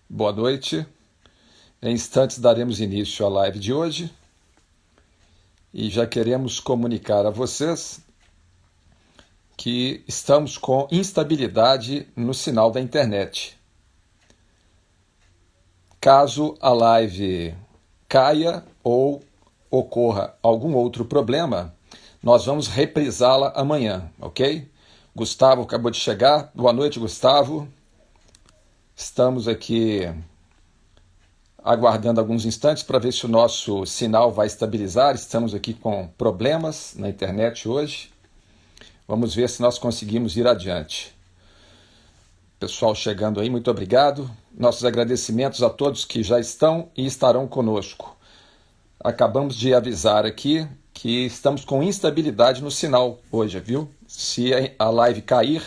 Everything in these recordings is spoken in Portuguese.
Boa noite. Em instantes daremos início à live de hoje e já queremos comunicar a vocês que estamos com instabilidade no sinal da internet. Caso a live caia ou ocorra algum outro problema, nós vamos reprisá-la amanhã, ok? Gustavo acabou de chegar. Boa noite, Gustavo. Estamos aqui aguardando alguns instantes para ver se o nosso sinal vai estabilizar. Estamos aqui com problemas na internet hoje. Vamos ver se nós conseguimos ir adiante. Pessoal chegando aí, muito obrigado. Nossos agradecimentos a todos que já estão e estarão conosco. Acabamos de avisar aqui que estamos com instabilidade no sinal hoje, viu? Se a live cair,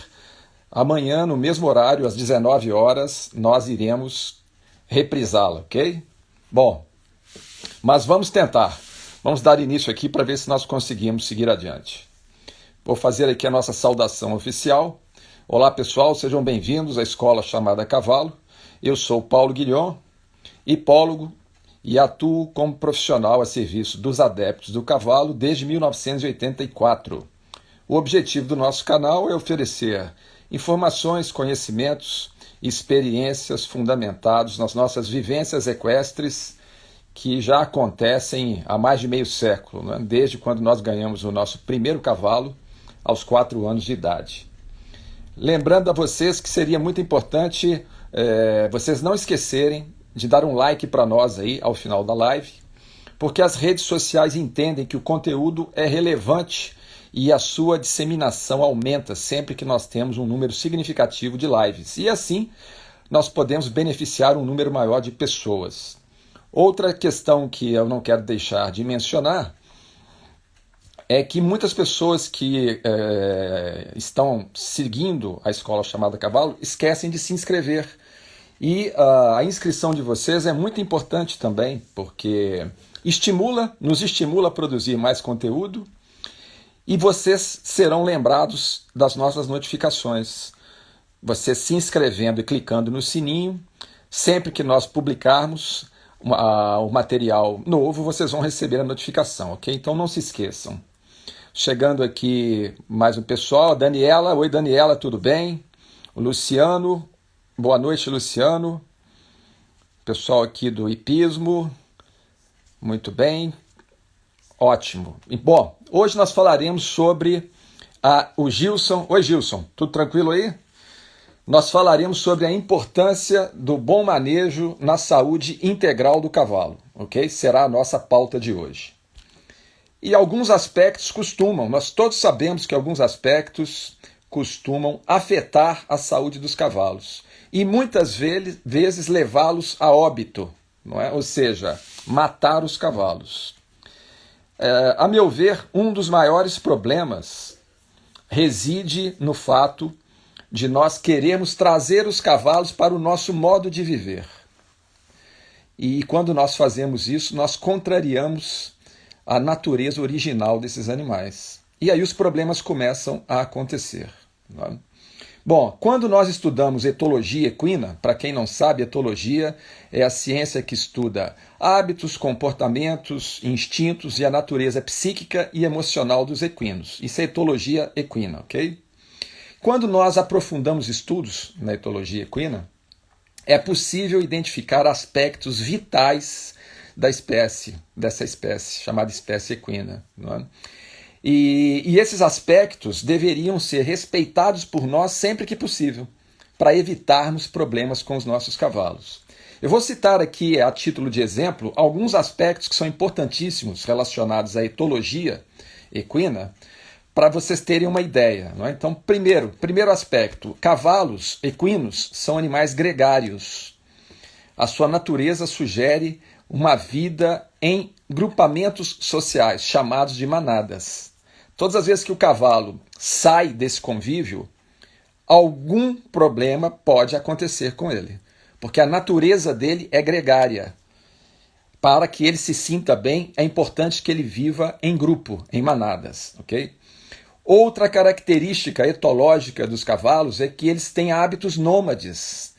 amanhã, no mesmo horário, às 19 horas, nós iremos reprisá-la, ok? Bom, mas vamos tentar. Vamos dar início aqui para ver se nós conseguimos seguir adiante. Vou fazer aqui a nossa saudação oficial. Olá, pessoal, sejam bem-vindos à Escola Chamada Cavalo. Eu sou Paulo Guilhom, hipólogo, e atuo como profissional a serviço dos adeptos do cavalo desde 1984. O objetivo do nosso canal é oferecer informações, conhecimentos, experiências fundamentados nas nossas vivências equestres que já acontecem há mais de meio século, né? Desde quando nós ganhamos o nosso primeiro cavalo aos 4 anos de idade. Lembrando a vocês que seria muito importante vocês não esquecerem de dar um like para nós aí ao final da live, porque as redes sociais entendem que o conteúdo é relevante e a sua disseminação aumenta sempre que nós temos um número significativo de lives. E assim nós podemos beneficiar um número maior de pessoas. Outra questão que eu não quero deixar de mencionar é que muitas pessoas que estão seguindo a Escola Chamada Cavalo esquecem de se inscrever. E a inscrição de vocês é muito importante também, porque nos estimula a produzir mais conteúdo e vocês serão lembrados das nossas notificações. Você se inscrevendo e clicando no sininho, sempre que nós publicarmos o material novo, vocês vão receber a notificação, ok? Então não se esqueçam. Chegando aqui mais um pessoal, Daniela, oi Daniela, tudo bem? O Luciano, boa noite Luciano. Pessoal aqui do hipismo, muito bem, ótimo. E, bom, hoje nós falaremos sobre o Gilson. Oi Gilson, tudo tranquilo aí? Nós falaremos sobre a importância do bom manejo na saúde integral do cavalo, ok? Será a nossa pauta de hoje. E alguns aspectos nós todos sabemos que alguns aspectos costumam afetar a saúde dos cavalos e muitas vezes levá-los a óbito, não é? Ou seja, matar os cavalos. A meu ver, um dos maiores problemas reside no fato de nós querermos trazer os cavalos para o nosso modo de viver. E quando nós fazemos isso, nós contrariamos a natureza original desses animais. E aí os problemas começam a acontecer. Não é? Bom, quando nós estudamos etologia equina, para quem não sabe, etologia é a ciência que estuda hábitos, comportamentos, instintos e a natureza psíquica e emocional dos equinos. Isso é etologia equina, ok? Quando nós aprofundamos estudos na etologia equina, é possível identificar aspectos vitais dessa espécie, chamada espécie equina. Não é? E esses aspectos deveriam ser respeitados por nós sempre que possível, para evitarmos problemas com os nossos cavalos. Eu vou citar aqui, a título de exemplo, alguns aspectos que são importantíssimos relacionados à etologia equina, para vocês terem uma ideia. Não é? Então, primeiro aspecto, cavalos equinos são animais gregários. A sua natureza sugere uma vida em grupamentos sociais, chamados de manadas. Todas as vezes que o cavalo sai desse convívio, algum problema pode acontecer com ele, porque a natureza dele é gregária. Para que ele se sinta bem, é importante que ele viva em grupo, em manadas, ok? Outra característica etológica dos cavalos é que eles têm hábitos nômades.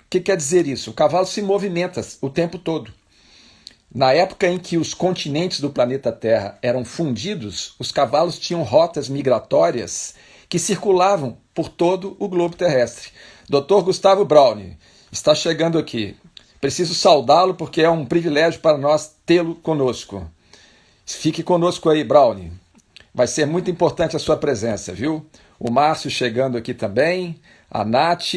que quer dizer isso? O cavalo se movimenta o tempo todo. Na época em que os continentes do planeta Terra eram fundidos, os cavalos tinham rotas migratórias que circulavam por todo o globo terrestre. Dr. Gustavo Braune está chegando aqui. Preciso saudá-lo porque é um privilégio para nós tê-lo conosco. Fique conosco aí, Braune. Vai ser muito importante a sua presença, viu? O Márcio chegando aqui também, a Nath.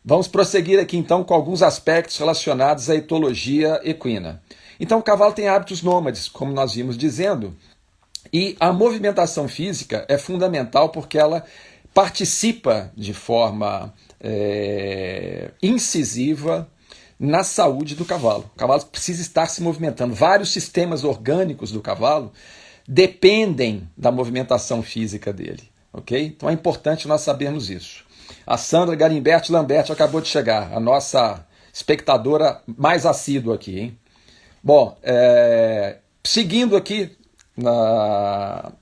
Vamos prosseguir aqui então com alguns aspectos relacionados à etologia equina. Então o cavalo tem hábitos nômades, como nós vimos dizendo, e a movimentação física é fundamental porque ela participa de forma incisiva na saúde do cavalo. O cavalo precisa estar se movimentando. Vários sistemas orgânicos do cavalo dependem da movimentação física dele. Okay? Então é importante nós sabermos isso. A Sandra Garimberti Lamberti acabou de chegar, a nossa espectadora mais assídua aqui, hein? Bom, seguindo aqui na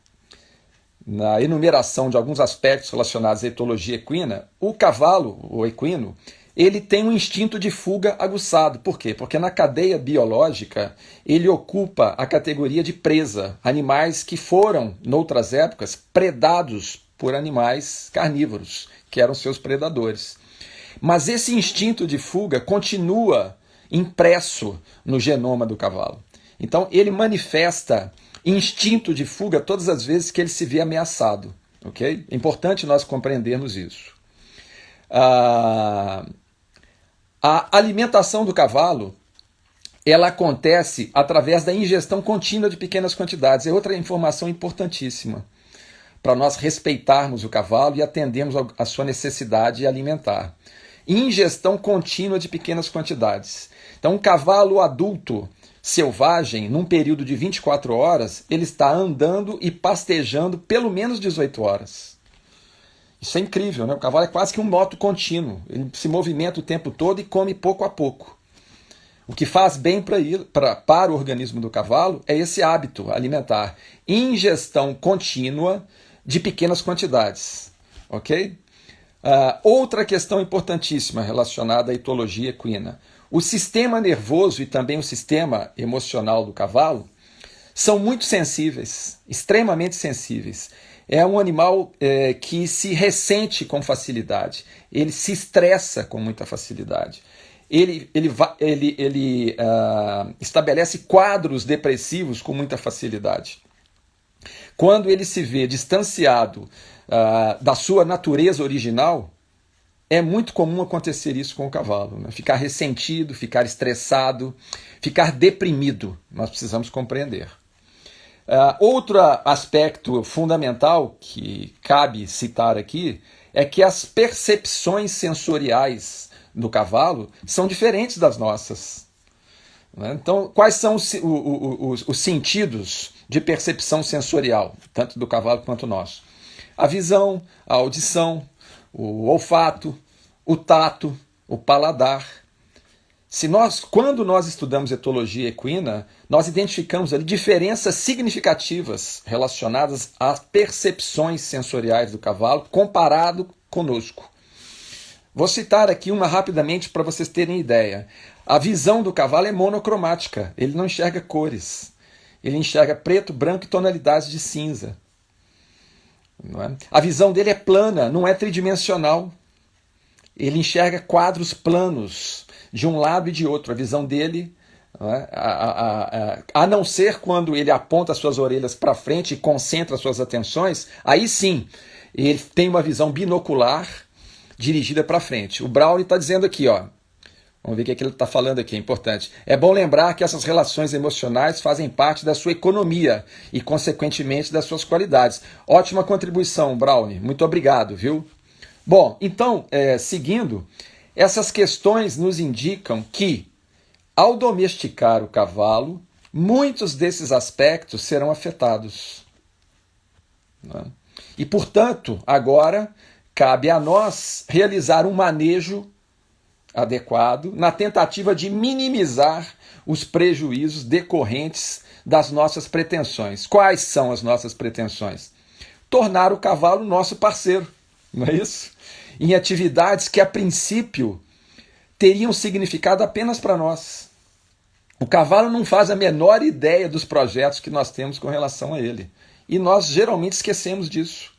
enumeração de alguns aspectos relacionados à etologia equina, o cavalo, o equino, ele tem um instinto de fuga aguçado. Por quê? Porque na cadeia biológica ele ocupa a categoria de presa, animais que foram, noutras épocas, predados por animais carnívoros, que eram seus predadores. Mas esse instinto de fuga continua impresso no genoma do cavalo. Então ele manifesta instinto de fuga todas as vezes que ele se vê ameaçado. Okay? É importante nós compreendermos isso. A alimentação do cavalo ela acontece através da ingestão contínua de pequenas quantidades. É outra informação importantíssima para nós respeitarmos o cavalo e atendermos a sua necessidade alimentar. Ingestão contínua de pequenas quantidades. Então, um cavalo adulto selvagem, num período de 24 horas, ele está andando e pastejando pelo menos 18 horas. Isso é incrível, né? O cavalo é quase que um moto contínuo. Ele se movimenta o tempo todo e come pouco a pouco. O que faz bem para o organismo do cavalo é esse hábito alimentar. Ingestão contínua de pequenas quantidades. Ok? Outra questão importantíssima relacionada à etologia equina. O sistema nervoso e também o sistema emocional do cavalo são muito sensíveis, extremamente sensíveis. É um animal que se ressente com facilidade, ele se estressa com muita facilidade. Ele estabelece quadros depressivos com muita facilidade. Quando ele se vê distanciado da sua natureza original, é muito comum acontecer isso com o cavalo, né? Ficar ressentido, ficar estressado, ficar deprimido. Nós precisamos compreender. Outro aspecto fundamental que cabe citar aqui é que as percepções sensoriais do cavalo são diferentes das nossas. Né? Então, quais são os sentidos de percepção sensorial, tanto do cavalo quanto nosso? A visão, a audição, o olfato, o tato, o paladar. Quando nós estudamos etologia equina, nós identificamos ali diferenças significativas relacionadas às percepções sensoriais do cavalo comparado conosco. Vou citar aqui uma rapidamente para vocês terem ideia. A visão do cavalo é monocromática, ele não enxerga cores. Ele enxerga preto, branco e tonalidades de cinza. Não é? A visão dele é plana, não é tridimensional. Ele enxerga quadros planos de um lado e de outro. A visão dele, não é? A não ser quando ele aponta as suas orelhas para frente e concentra as suas atenções, aí sim, ele tem uma visão binocular dirigida para frente. O Braune está dizendo aqui, ó, vamos ver o que ele está falando aqui, é importante. É bom lembrar que essas relações emocionais fazem parte da sua economia e, consequentemente, das suas qualidades. Ótima contribuição, Braune. Muito obrigado, viu? Bom, então, seguindo, essas questões nos indicam que, ao domesticar o cavalo, muitos desses aspectos serão afetados. Né? E, portanto, agora cabe a nós realizar um manejo adequado na tentativa de minimizar os prejuízos decorrentes das nossas pretensões. Quais são as nossas pretensões? Tornar o cavalo nosso parceiro, não é isso? Em atividades que a princípio teria um significado apenas para nós. O cavalo não faz a menor ideia dos projetos que nós temos com relação a ele. E nós geralmente esquecemos disso.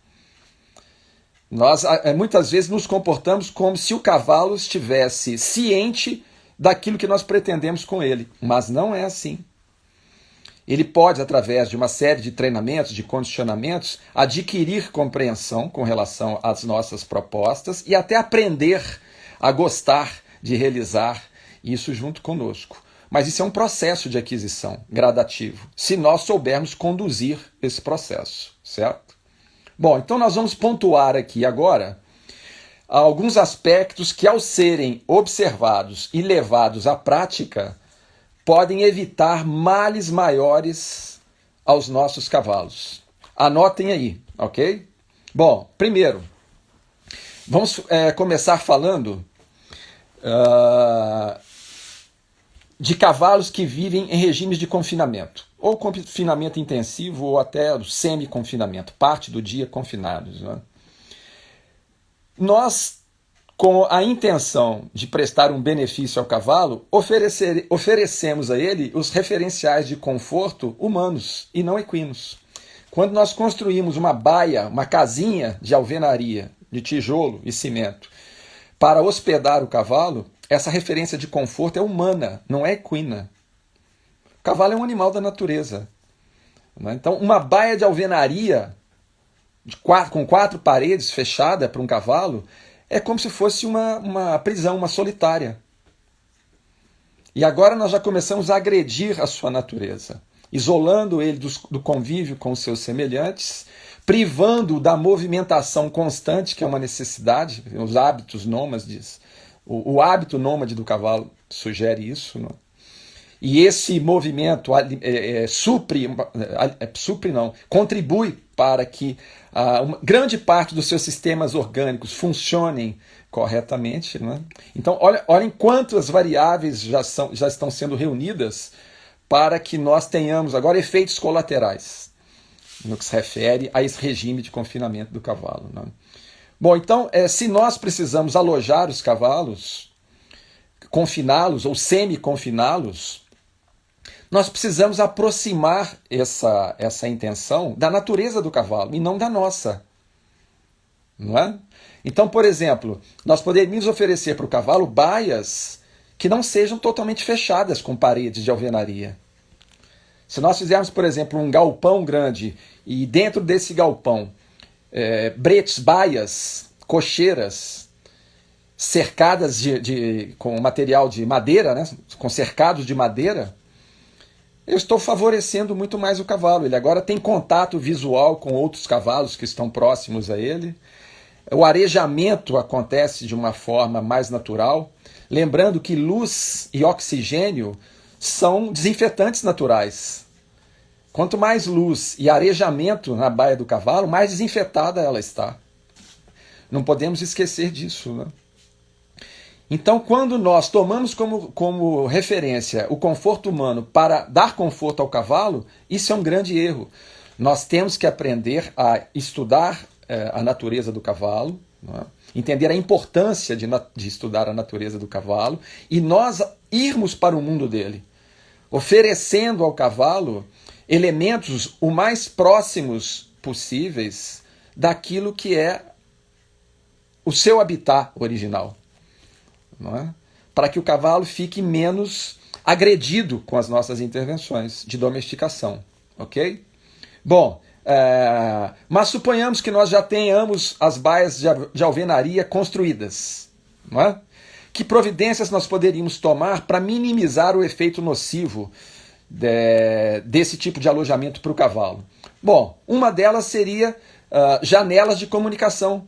Nós muitas vezes nos comportamos como se o cavalo estivesse ciente daquilo que nós pretendemos com ele. Mas não é assim. Ele pode, através de uma série de treinamentos, de condicionamentos, adquirir compreensão com relação às nossas propostas e até aprender a gostar de realizar isso junto conosco. Mas isso é um processo de aquisição gradativo, se nós soubermos conduzir esse processo, certo? Bom, então nós vamos pontuar aqui agora alguns aspectos que, ao serem observados e levados à prática, podem evitar males maiores aos nossos cavalos. Anotem aí, ok? Bom, primeiro, vamos começar falando de cavalos que vivem em regimes de confinamento, ou confinamento intensivo, ou até semi-confinamento, parte do dia confinados, né? Nós, com a intenção de prestar um benefício ao cavalo, oferecemos a ele os referenciais de conforto humanos e não equinos. Quando nós construímos uma baia, uma casinha de alvenaria, de tijolo e cimento, para hospedar o cavalo, essa referência de conforto é humana, não é equina. O cavalo é um animal da natureza. Então, uma baia de alvenaria com 4 paredes fechada para um cavalo é como se fosse uma prisão, uma solitária. E agora nós já começamos a agredir a sua natureza, isolando ele do convívio com os seus semelhantes, privando-o da movimentação constante, que é uma necessidade, os hábitos nômades. O hábito nômade do cavalo sugere isso, não? E esse movimento contribui para que uma grande parte dos seus sistemas orgânicos funcionem corretamente, não é? Então, olhem quantas variáveis já estão sendo reunidas para que nós tenhamos agora efeitos colaterais no que se refere a esse regime de confinamento do cavalo, não é? Bom, então, se nós precisamos alojar os cavalos, confiná-los ou semi-confiná-los, nós precisamos aproximar essa intenção da natureza do cavalo e não da nossa. Não é? Então, por exemplo, nós poderíamos oferecer para o cavalo baias que não sejam totalmente fechadas com paredes de alvenaria. Se nós fizermos, por exemplo, um galpão grande e dentro desse galpão bretes, baias, cocheiras, cercadas com material de madeira, né, com cercados de madeira, eu estou favorecendo muito mais o cavalo. Ele agora tem contato visual com outros cavalos que estão próximos a ele. O arejamento acontece de uma forma mais natural. Lembrando que luz e oxigênio são desinfetantes naturais. Quanto mais luz e arejamento na baia do cavalo, mais desinfetada ela está. Não podemos esquecer disso, né? Então, quando nós tomamos como referência o conforto humano para dar conforto ao cavalo, isso é um grande erro. Nós temos que aprender a estudar a natureza do cavalo, né? Entender a importância de estudar a natureza do cavalo e nós irmos para o mundo dele, oferecendo ao cavalo elementos o mais próximos possíveis daquilo que é o seu habitat original. Não é? Para que o cavalo fique menos agredido com as nossas intervenções de domesticação, ok? Bom, mas suponhamos que nós já tenhamos as baias de alvenaria construídas, não é? Que providências nós poderíamos tomar para minimizar o efeito nocivo desse tipo de alojamento para o cavalo? Bom, uma delas seria janelas de comunicação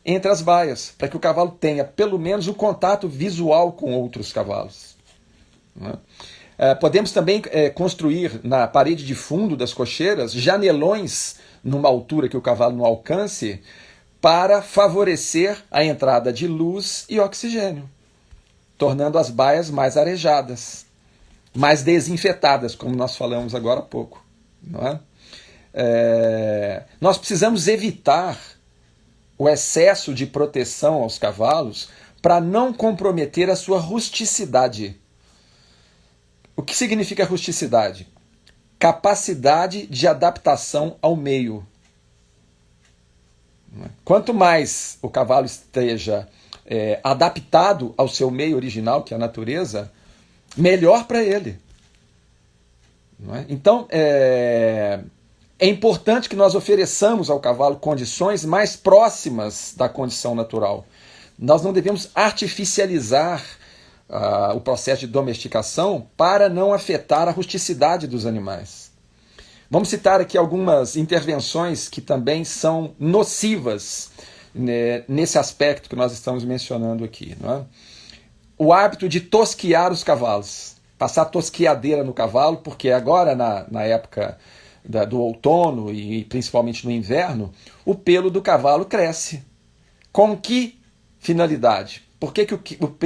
entre as baias, para que o cavalo tenha pelo menos um contato visual com outros cavalos. Podemos também construir na parede de fundo das cocheiras janelões numa altura que o cavalo não alcance para favorecer a entrada de luz e oxigênio, tornando as baias mais arejadas, mais desinfetadas, como nós falamos agora há pouco. Não é? Nós precisamos evitar o excesso de proteção aos cavalos para não comprometer a sua rusticidade. O que significa rusticidade? Capacidade de adaptação ao meio. Quanto mais o cavalo esteja adaptado ao seu meio original, que é a natureza, melhor para ele. Não é? Então, é importante que nós ofereçamos ao cavalo condições mais próximas da condição natural. Nós não devemos artificializar o processo de domesticação para não afetar a rusticidade dos animais. Vamos citar aqui algumas intervenções que também são nocivas, né, nesse aspecto que nós estamos mencionando aqui. Não é? O hábito de tosquiar os cavalos, passar tosquiadeira no cavalo, porque agora na época do outono e principalmente no inverno, o pelo do cavalo cresce. Com que finalidade? Por que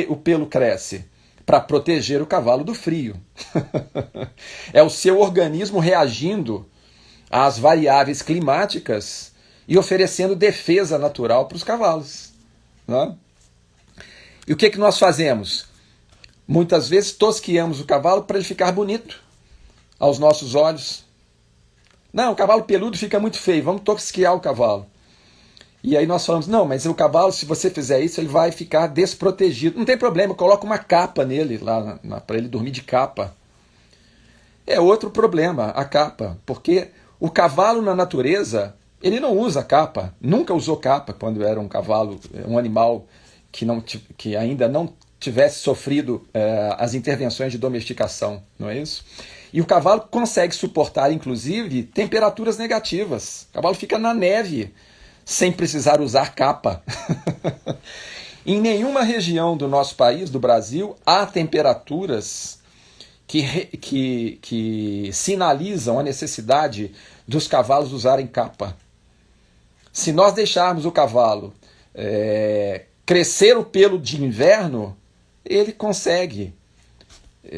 o pelo cresce? Para proteger o cavalo do frio. É o seu organismo reagindo às variáveis climáticas e oferecendo defesa natural para os cavalos. Né? E o que nós fazemos? Muitas vezes tosquiamos o cavalo para ele ficar bonito aos nossos olhos. Não, o cavalo peludo fica muito feio, vamos tosquiar o cavalo. E aí nós falamos, não, mas o cavalo, se você fizer isso, ele vai ficar desprotegido. Não tem problema, coloca uma capa nele, lá para ele dormir de capa. É outro problema, a capa, porque o cavalo na natureza, ele não usa capa, nunca usou capa quando era um cavalo, um animal que ainda não tivesse sofrido as intervenções de domesticação, não é isso? E o cavalo consegue suportar, inclusive, temperaturas negativas. O cavalo fica na neve, sem precisar usar capa. Em nenhuma região do nosso país, do Brasil, há temperaturas que sinalizam a necessidade dos cavalos usarem capa. Se nós deixarmos o cavalo crescer o pelo de inverno, ele consegue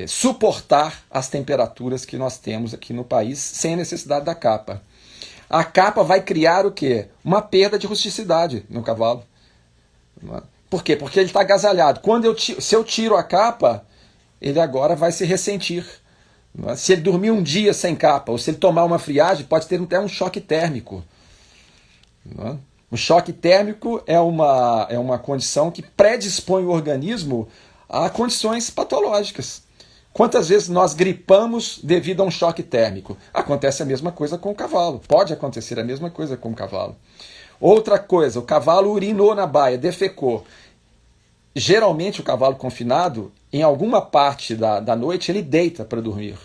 suportar as temperaturas que nós temos aqui no país sem a necessidade da capa. A capa vai criar o quê? Uma perda de rusticidade no cavalo. Por quê? Porque ele está agasalhado. Se eu tiro a capa, ele agora vai se ressentir. Se ele dormir um dia sem capa, ou se ele tomar uma friagem, pode ter até um choque térmico. O choque térmico é uma condição que predispõe o organismo a condições patológicas. Quantas vezes nós gripamos devido a um choque térmico? Acontece a mesma coisa com o cavalo. Pode acontecer a mesma coisa com o cavalo. Outra coisa, o cavalo urinou na baia, defecou. Geralmente o cavalo confinado, em alguma parte da noite, ele deita para dormir.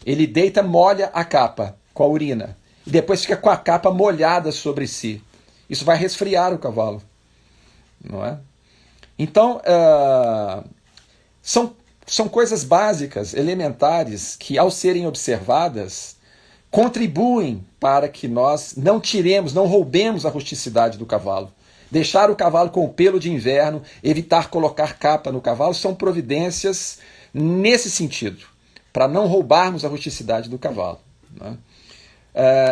Ele deita, molha a capa com a urina. E depois fica com a capa molhada sobre si. Isso vai resfriar o cavalo. Não é? Então, são coisas básicas, elementares, que ao serem observadas, contribuem para que nós não tiremos, não roubemos a rusticidade do cavalo. Deixar o cavalo com o pelo de inverno, evitar colocar capa no cavalo, são providências nesse sentido, para não roubarmos a rusticidade do cavalo. Né?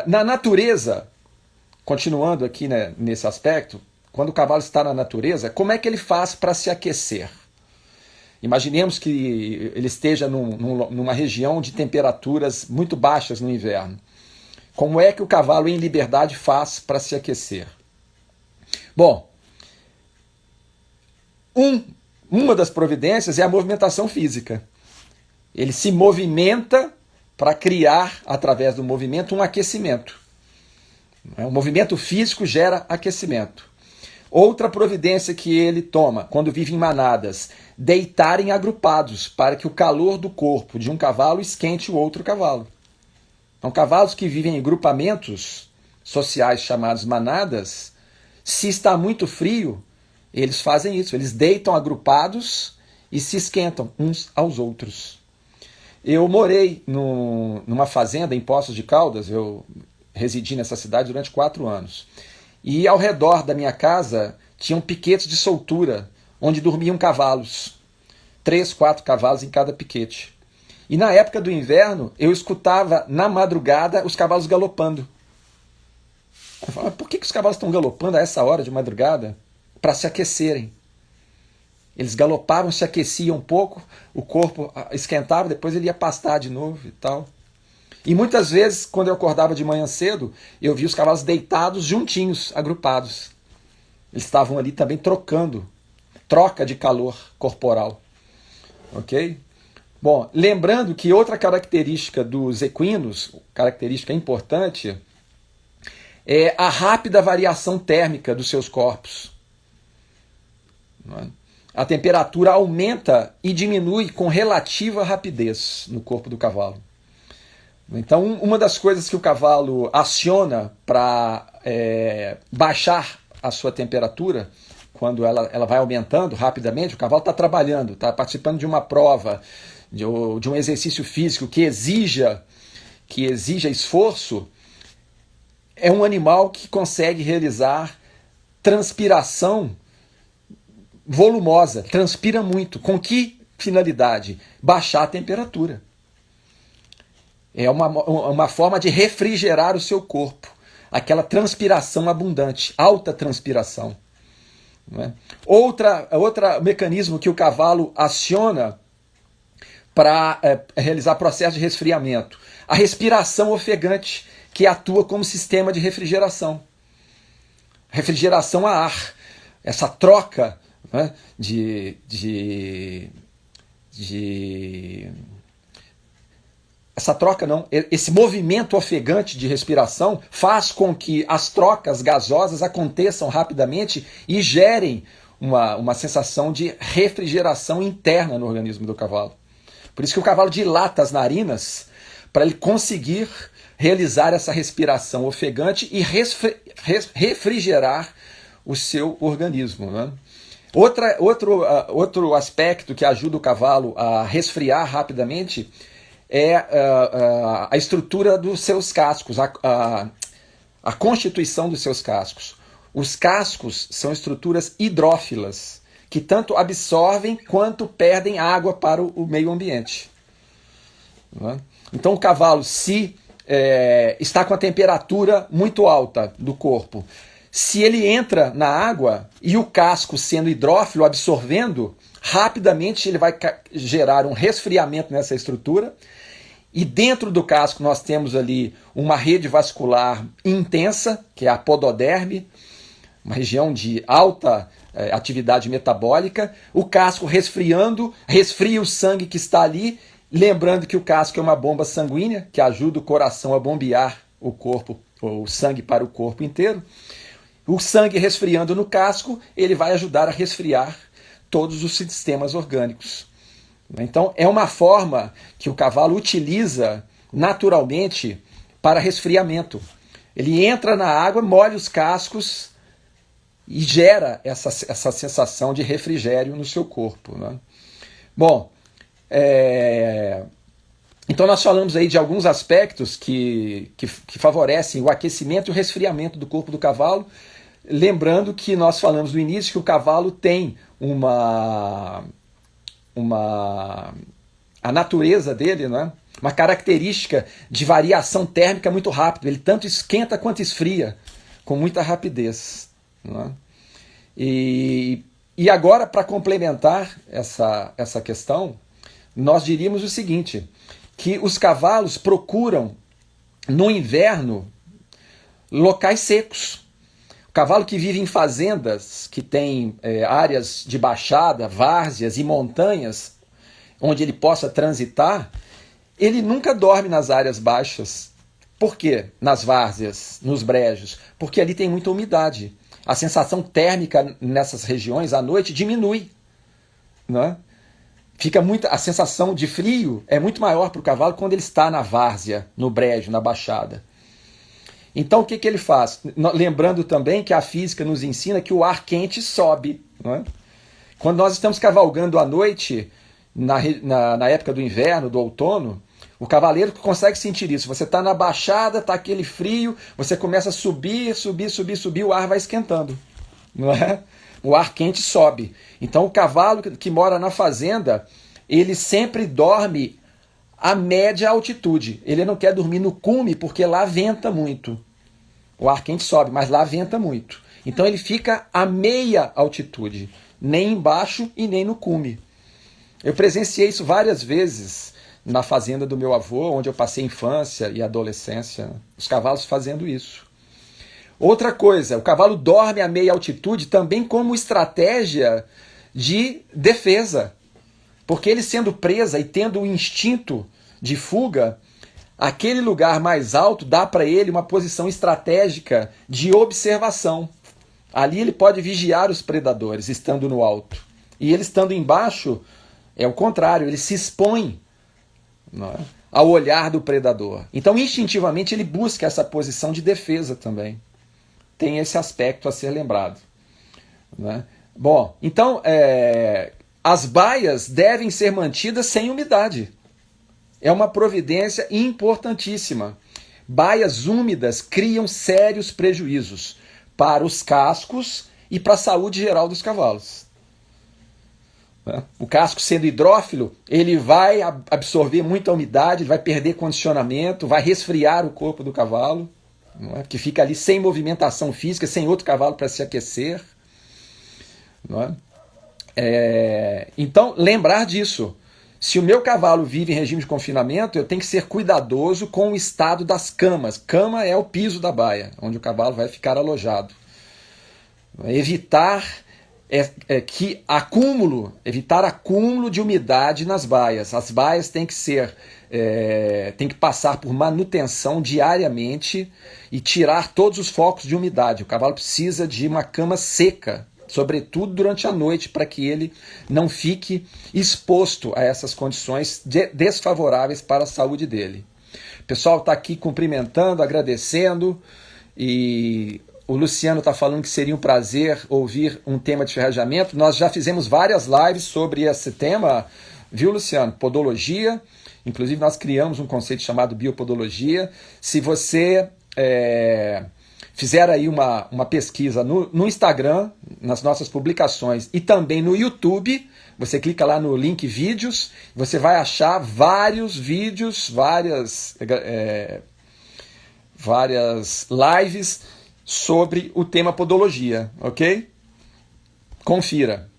Na natureza, continuando aqui, né, nesse aspecto, quando o cavalo está na natureza, como é que ele faz para se aquecer? Imaginemos que ele esteja numa região de temperaturas muito baixas no inverno. Como é que o cavalo em liberdade faz para se aquecer? Bom, uma das providências é a movimentação física. Ele se movimenta para criar, através do movimento, um aquecimento. O movimento físico gera aquecimento. Outra providência que ele toma, quando vive em manadas, deitarem agrupados, para que o calor do corpo de um cavalo esquente o outro cavalo. Então, cavalos que vivem em grupamentos sociais chamados manadas, se está muito frio, eles fazem isso, eles deitam agrupados e se esquentam uns aos outros. Eu morei numa fazenda em Poços de Caldas, eu residi nessa cidade durante 4 anos. E ao redor da minha casa tinham piquetes de soltura, onde dormiam cavalos. 3, 4 cavalos em cada piquete. E na época do inverno, eu escutava na madrugada os cavalos galopando. Eu falava, por que os cavalos estão galopando a essa hora de madrugada? Para se aquecerem. Eles galopavam, se aqueciam um pouco, o corpo esquentava, depois ele ia pastar de novo e tal. E muitas vezes, quando eu acordava de manhã cedo, eu via os cavalos deitados juntinhos, agrupados. Eles estavam ali também trocando, troca de calor corporal. Ok? Bom, lembrando que outra característica dos equinos, característica importante, é a rápida variação térmica dos seus corpos. A temperatura aumenta e diminui com relativa rapidez no corpo do cavalo. Então, uma das coisas que o cavalo aciona para baixar a sua temperatura, quando ela vai aumentando rapidamente, o cavalo está trabalhando, está participando de uma prova, de um exercício físico que exija esforço, é um animal que consegue realizar transpiração volumosa, transpira muito. Com que finalidade? Baixar a temperatura. É uma forma de refrigerar o seu corpo. Aquela transpiração abundante, alta transpiração. Não é? Outro mecanismo que o cavalo aciona para realizar processo de resfriamento. A respiração ofegante, que atua como sistema de refrigeração. Refrigeração a ar. Essa troca, né, esse movimento ofegante de respiração faz com que as trocas gasosas aconteçam rapidamente e gerem uma sensação de refrigeração interna no organismo do cavalo. Por isso que o cavalo dilata as narinas para ele conseguir realizar essa respiração ofegante e refrigerar o seu organismo. Né? Outro aspecto que ajuda o cavalo a resfriar rapidamente é a estrutura dos seus cascos, a constituição dos seus cascos. Os cascos são estruturas hidrófilas, que tanto absorvem quanto perdem água para o meio ambiente. Então o cavalo, se está com a temperatura muito alta do corpo, se ele entra na água e o casco sendo hidrófilo, absorvendo, rapidamente ele vai gerar um resfriamento nessa estrutura. E dentro do casco nós temos ali uma rede vascular intensa, que é a pododerme, uma região de alta atividade metabólica. O casco resfriando, resfria o sangue que está ali, lembrando que o casco é uma bomba sanguínea, que ajuda o coração a bombear o corpo, o sangue para o corpo inteiro. O sangue resfriando no casco, ele vai ajudar a resfriar todos os sistemas orgânicos. Então, é uma forma que o cavalo utiliza naturalmente para resfriamento. Ele entra na água, molha os cascos e gera essa sensação de refrigério no seu corpo. Né? Bom, então nós falamos aí de alguns aspectos que favorecem o aquecimento e o resfriamento do corpo do cavalo. Lembrando que nós falamos no início que o cavalo tem a natureza dele, né? Uma característica de variação térmica muito rápida. Ele tanto esquenta quanto esfria com muita rapidez. Né? E agora, para complementar essa questão, nós diríamos o seguinte, que os cavalos procuram, no inverno, locais secos. O cavalo que vive em fazendas, que tem áreas de baixada, várzeas e montanhas, onde ele possa transitar, ele nunca dorme nas áreas baixas. Por quê? Nas várzeas, nos brejos. Porque ali tem muita umidade. A sensação térmica nessas regiões à noite diminui. Né? A sensação de frio é muito maior para o cavalo quando ele está na várzea, no brejo, na baixada. Então o que ele faz? Lembrando também que a física nos ensina que o ar quente sobe. Não é? Quando nós estamos cavalgando à noite, na época do inverno, do outono, o cavaleiro consegue sentir isso. Você está na baixada, está aquele frio, você começa a subir, o ar vai esquentando. Não é? O ar quente sobe. Então o cavalo que mora na fazenda, ele sempre dorme a média altitude. Ele não quer dormir no cume porque lá venta muito. O ar quente sobe, mas lá venta muito. Então ele fica a meia altitude nem embaixo e nem no cume. Eu presenciei isso várias vezes na fazenda do meu avô, onde eu passei infância e adolescência, os cavalos fazendo isso. Outra coisa, o cavalo dorme a meia altitude também como estratégia de defesa, porque ele sendo presa e tendo o instinto de fuga, aquele lugar mais alto dá para ele uma posição estratégica de observação. Ali ele pode vigiar os predadores, estando no alto. E ele estando embaixo, é o contrário, ele se expõe, não é, ao olhar do predador. Então, instintivamente, ele busca essa posição de defesa também. Tem esse aspecto a ser lembrado, né? Bom, então, as baias devem ser mantidas sem umidade. É uma providência importantíssima. Baias úmidas criam sérios prejuízos para os cascos e para a saúde geral dos cavalos. O casco sendo hidrófilo, ele vai absorver muita umidade, ele vai perder condicionamento, vai resfriar o corpo do cavalo, não é? Que fica ali sem movimentação física, sem outro cavalo para se aquecer. Não é? Então, lembrar disso. Se o meu cavalo vive em regime de confinamento, eu tenho que ser cuidadoso com o estado das camas. Cama é o piso da baia, onde o cavalo vai ficar alojado. Evitar evitar acúmulo de umidade nas baias. As baias têm que passar por manutenção diariamente e tirar todos os focos de umidade. O cavalo precisa de uma cama seca, sobretudo durante a noite, para que ele não fique exposto a essas condições desfavoráveis para a saúde dele. O pessoal está aqui cumprimentando, agradecendo, e o Luciano está falando que seria um prazer ouvir um tema de ferrajamento. Nós já fizemos várias lives sobre esse tema, viu, Luciano? Podologia. Inclusive, nós criamos um conceito chamado biopodologia. Se você fizer aí uma pesquisa no Instagram, nas nossas publicações, e também no YouTube, você clica lá no link vídeos, você vai achar vários vídeos, várias lives sobre o tema podologia, ok? Confira.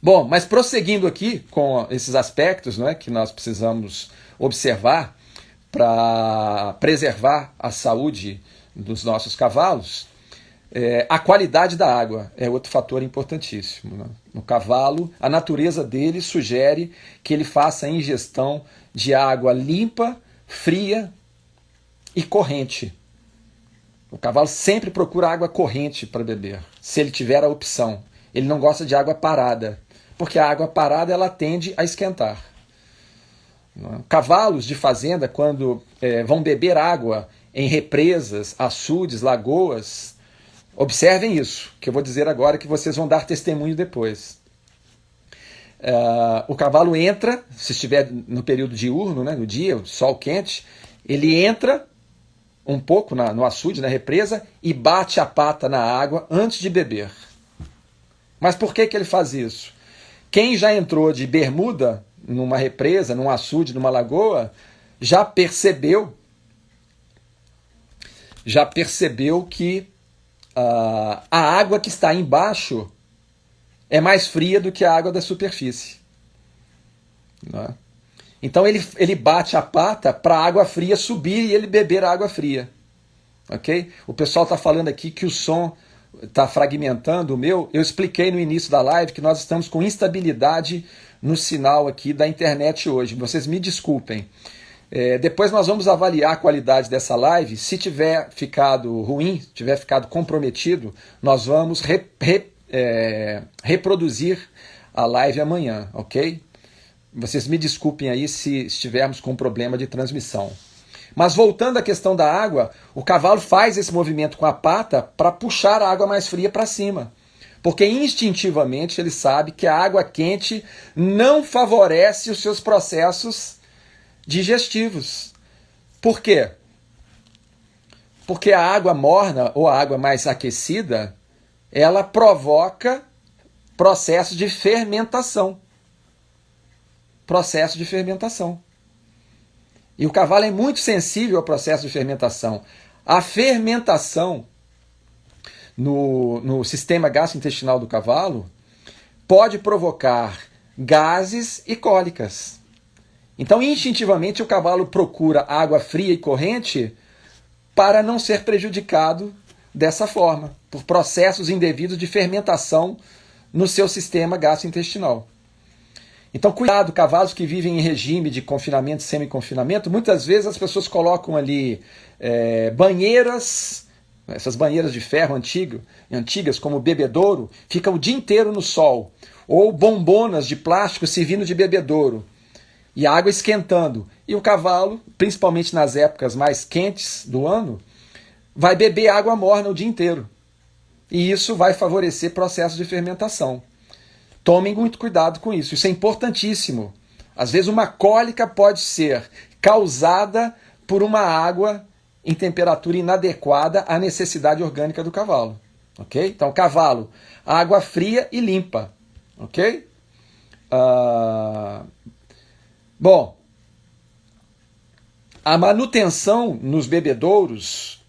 Bom, mas prosseguindo aqui com esses aspectos, não é, que nós precisamos observar para preservar a saúde dos nossos cavalos, a qualidade da água é outro fator importantíssimo, né? No cavalo, a natureza dele sugere que ele faça a ingestão de água limpa, fria e corrente. O cavalo sempre procura água corrente para beber, se ele tiver a opção. Ele não gosta de água parada, porque a água parada ela tende a esquentar. Cavalos de fazenda, quando vão beber água em represas, açudes, lagoas, observem isso, que eu vou dizer agora, que vocês vão dar testemunho depois. O cavalo entra, se estiver no período diurno, né, no dia, o sol quente, ele entra um pouco no açude, na represa, e bate a pata na água antes de beber. Mas por que ele faz isso? Quem já entrou de bermuda numa represa, num açude, numa lagoa, já percebeu que a água que está embaixo é mais fria do que a água da superfície. Não é? Então ele bate a pata para a água fria subir e ele beber a água fria. Ok? O pessoal está falando aqui que o som está fragmentando o meu. Eu expliquei no início da live que nós estamos com instabilidade no sinal aqui da internet hoje. Vocês me desculpem. Depois nós vamos avaliar a qualidade dessa live. Se tiver ficado ruim, tiver ficado comprometido, nós vamos reproduzir a live amanhã, ok? Vocês me desculpem aí se estivermos com problema de transmissão. Mas voltando à questão da água, o cavalo faz esse movimento com a pata para puxar a água mais fria para cima. Porque instintivamente ele sabe que a água quente não favorece os seus processos digestivos. Por quê? Porque a água morna ou a água mais aquecida, ela provoca processo de fermentação. Processo de fermentação. E o cavalo é muito sensível ao processo de fermentação. A fermentação no sistema gastrointestinal do cavalo pode provocar gases e cólicas. Então, instintivamente, o cavalo procura água fria e corrente para não ser prejudicado dessa forma, por processos indevidos de fermentação no seu sistema gastrointestinal. Então, cuidado, cavalos que vivem em regime de confinamento e semi-confinamento, muitas vezes as pessoas colocam ali banheiras, essas banheiras de ferro antigas, como o bebedouro, ficam o dia inteiro no sol, ou bombonas de plástico servindo de bebedouro, e a água esquentando. E o cavalo, principalmente nas épocas mais quentes do ano, vai beber água morna o dia inteiro. E isso vai favorecer processos de fermentação. Tomem muito cuidado com isso. Isso é importantíssimo. Às vezes uma cólica pode ser causada por uma água em temperatura inadequada à necessidade orgânica do cavalo. Ok? Então, cavalo, água fria e limpa. Ok? Bom, a manutenção nos bebedouros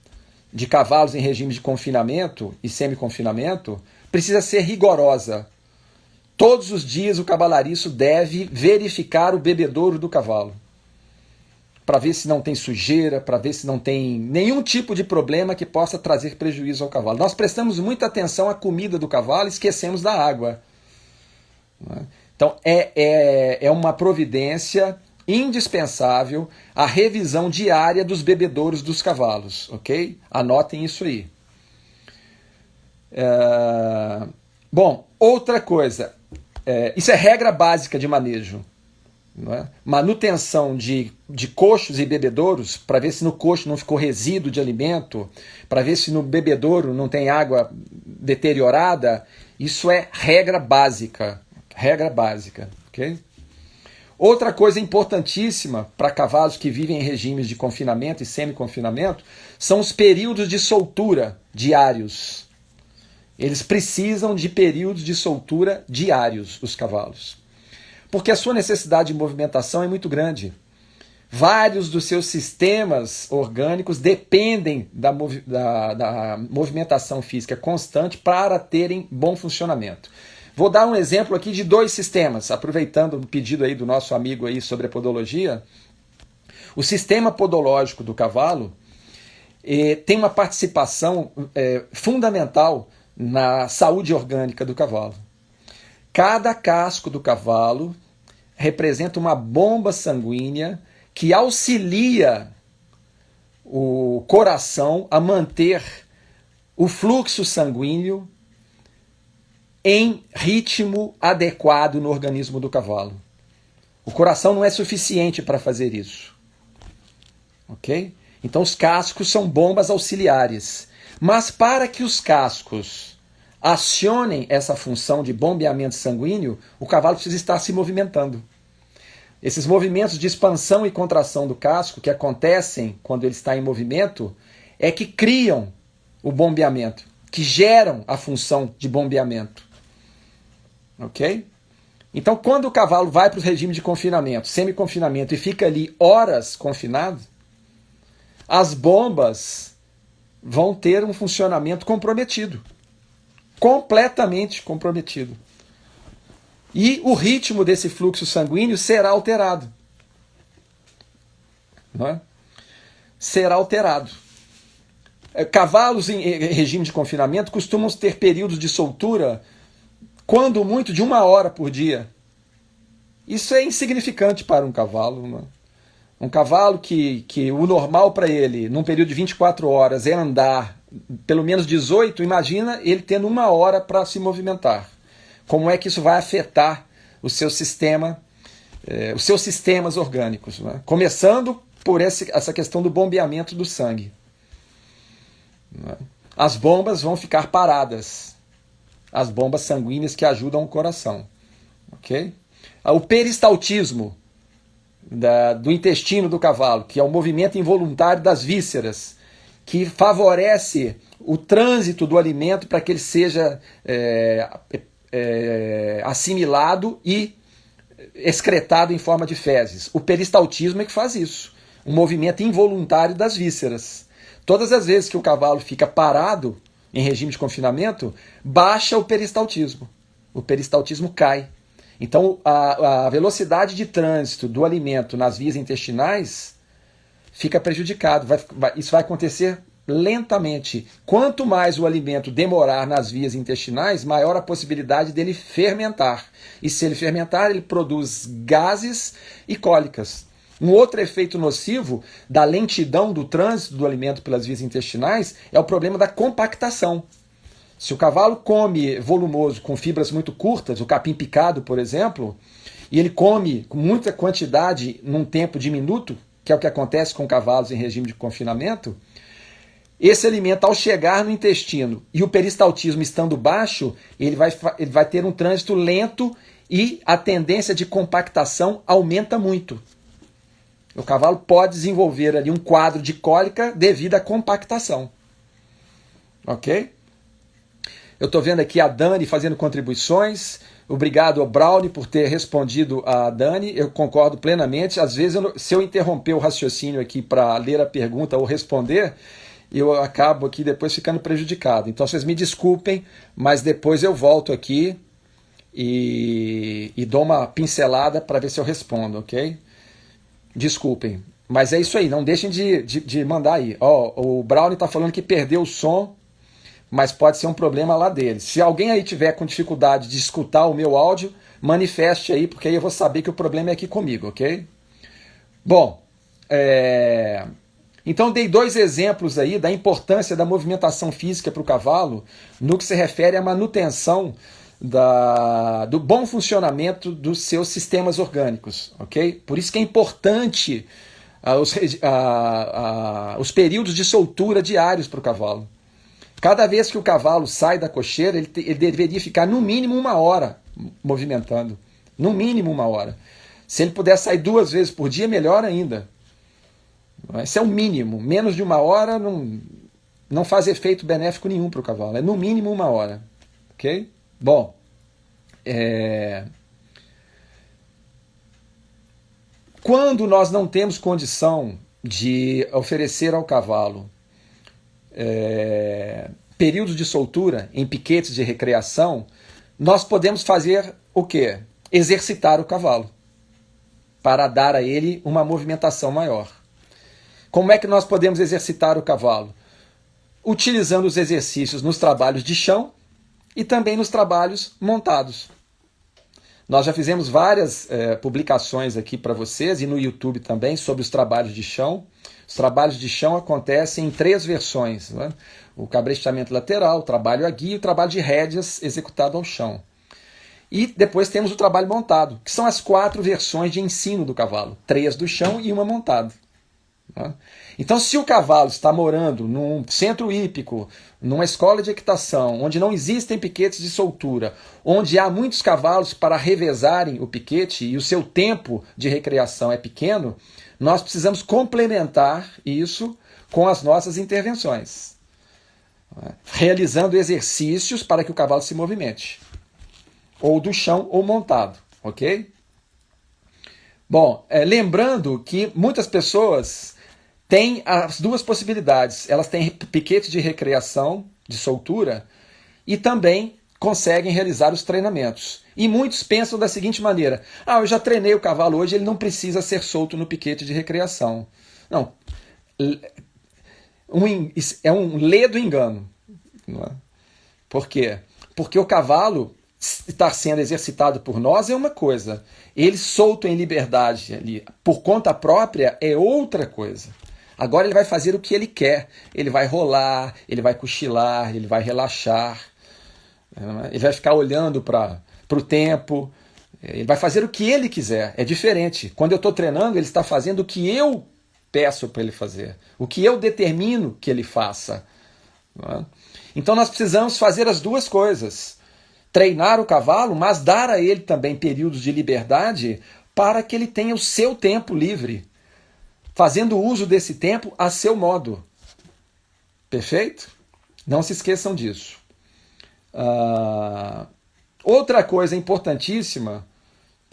de cavalos em regime de confinamento e semi-confinamento precisa ser rigorosa. Todos os dias o cavalariço deve verificar o bebedouro do cavalo, para ver se não tem sujeira, para ver se não tem nenhum tipo de problema que possa trazer prejuízo ao cavalo. Nós prestamos muita atenção à comida do cavalo e esquecemos da água. Então, é uma providência indispensável a revisão diária dos bebedouros dos cavalos, ok? Anotem isso aí. Bom, outra coisa, isso é regra básica de manejo. Não é? Manutenção de coxos e bebedouros, para ver se no coxo não ficou resíduo de alimento, para ver se no bebedouro não tem água deteriorada, isso é regra básica. Regra básica, ok? Outra coisa importantíssima para cavalos que vivem em regimes de confinamento e semi-confinamento são os períodos de soltura diários. Eles precisam de períodos de soltura diários, os cavalos. Porque a sua necessidade de movimentação é muito grande. Vários dos seus sistemas orgânicos dependem da movimentação física constante para terem bom funcionamento. Vou dar um exemplo aqui de 2 sistemas, aproveitando o pedido aí do nosso amigo aí sobre a podologia. O sistema podológico do cavalo tem uma participação fundamental na saúde orgânica do cavalo. Cada casco do cavalo representa uma bomba sanguínea que auxilia o coração a manter o fluxo sanguíneo em ritmo adequado no organismo do cavalo. O coração não é suficiente para fazer isso. Ok? Então os cascos são bombas auxiliares. Mas para que os cascos acionem essa função de bombeamento sanguíneo, o cavalo precisa estar se movimentando. Esses movimentos de expansão e contração do casco, que acontecem quando ele está em movimento, é que criam o bombeamento, que geram a função de bombeamento. Ok? Então, quando o cavalo vai para o regime de confinamento, semi-confinamento, e fica ali horas confinado, as bombas vão ter um funcionamento comprometido. Completamente comprometido. E o ritmo desse fluxo sanguíneo será alterado. Não é? Será alterado. Cavalos em regime de confinamento costumam ter períodos de soltura, quando muito, de 1 hora por dia. Isso é insignificante para um cavalo. Não é? Um cavalo que o normal para ele, num período de 24 horas, é andar pelo menos 18, imagina ele tendo 1 hora para se movimentar. Como é que isso vai afetar o seu sistema, os seus sistemas orgânicos? Não é? Começando por essa questão do bombeamento do sangue. Não é? As bombas vão ficar paradas. As bombas sanguíneas que ajudam o coração. Ok? O peristaltismo do intestino do cavalo, que é o movimento involuntário das vísceras, que favorece o trânsito do alimento para que ele seja assimilado e excretado em forma de fezes. O peristaltismo é que faz isso. Um movimento involuntário das vísceras. Todas as vezes que o cavalo fica parado em regime de confinamento, baixa o peristaltismo. o peristaltismo cai. Então, a velocidade de trânsito do alimento nas vias intestinais fica prejudicado. Isso vai acontecer lentamente. Quanto mais o alimento demorar nas vias intestinais, maior a possibilidade dele fermentar. E se ele fermentar, ele produz gases e cólicas. Um outro efeito nocivo da lentidão do trânsito do alimento pelas vias intestinais é o problema da compactação. Se o cavalo come volumoso com fibras muito curtas, o capim picado, por exemplo, e ele come com muita quantidade num tempo diminuto, que é o que acontece com cavalos em regime de confinamento, esse alimento, ao chegar no intestino e o peristaltismo estando baixo, ele vai ter um trânsito lento e a tendência de compactação aumenta muito. O cavalo pode desenvolver ali um quadro de cólica devido à compactação. Ok? Eu estou vendo aqui a Dani fazendo contribuições. Obrigado ao Brownie por ter respondido a Dani. Eu concordo plenamente. Às vezes, se eu interromper o raciocínio aqui para ler a pergunta ou responder, eu acabo aqui depois ficando prejudicado. Então, vocês me desculpem, mas depois eu volto aqui e dou uma pincelada para ver se eu respondo, ok? Desculpem. Mas é isso aí, não deixem de mandar aí. O Brownie está falando que perdeu o som, mas pode ser um problema lá dele. Se alguém aí tiver com dificuldade de escutar o meu áudio, manifeste aí, porque aí eu vou saber que o problema é aqui comigo, ok? Bom, então dei 2 exemplos aí da importância da movimentação física para o cavalo no que se refere à manutenção do bom funcionamento dos seus sistemas orgânicos, ok? Por isso que é importante os períodos de soltura diários para o cavalo. Cada vez que o cavalo sai da cocheira, ele deveria ficar no mínimo 1 hora movimentando. No mínimo 1 hora. Se ele puder sair 2 vezes por dia, melhor ainda. Esse é o mínimo. Menos de 1 hora não faz efeito benéfico nenhum para o cavalo. É no mínimo 1 hora. Ok? Bom. Quando nós não temos condição de oferecer ao cavalo períodos de soltura em piquetes de recreação, nós podemos fazer o quê? Exercitar o cavalo para dar a ele uma movimentação maior. Como é que nós podemos exercitar o cavalo? Utilizando os exercícios nos trabalhos de chão e também nos trabalhos montados. Nós já fizemos várias publicações aqui para vocês e no YouTube também sobre os trabalhos de chão. Os trabalhos de chão acontecem em 3 versões, né? O cabrestamento lateral, o trabalho a guia e o trabalho de rédeas executado ao chão. E depois temos o trabalho montado, que são as 4 versões de ensino do cavalo. 3 do chão e 1 montada. Então, se o cavalo está morando num centro hípico, numa escola de equitação, onde não existem piquetes de soltura, onde há muitos cavalos para revezarem o piquete e o seu tempo de recreação é pequeno, nós precisamos complementar isso com as nossas intervenções, realizando exercícios para que o cavalo se movimente, ou do chão ou montado, ok? Bom, lembrando que muitas pessoas têm as 2 possibilidades. Elas têm piquete de recreação, de soltura, e também conseguem realizar os treinamentos. E muitos pensam da seguinte maneira: eu já treinei o cavalo hoje, ele não precisa ser solto no piquete de recreação. Não. É um ledo engano. Não é? Por quê? Porque o cavalo estar sendo exercitado por nós é uma coisa. Ele solto em liberdade ali, por conta própria, é outra coisa. Agora ele vai fazer o que ele quer. Ele vai rolar, ele vai cochilar, ele vai relaxar. Ele vai ficar olhando para o tempo. Ele vai fazer o que ele quiser. É diferente. Quando eu estou treinando, ele está fazendo o que eu peço para ele fazer. O que eu determino que ele faça. Então nós precisamos fazer as 2 coisas. Treinar o cavalo, mas dar a ele também períodos de liberdade para que ele tenha o seu tempo livre, fazendo uso desse tempo a seu modo. Perfeito? Não se esqueçam disso. Outra coisa importantíssima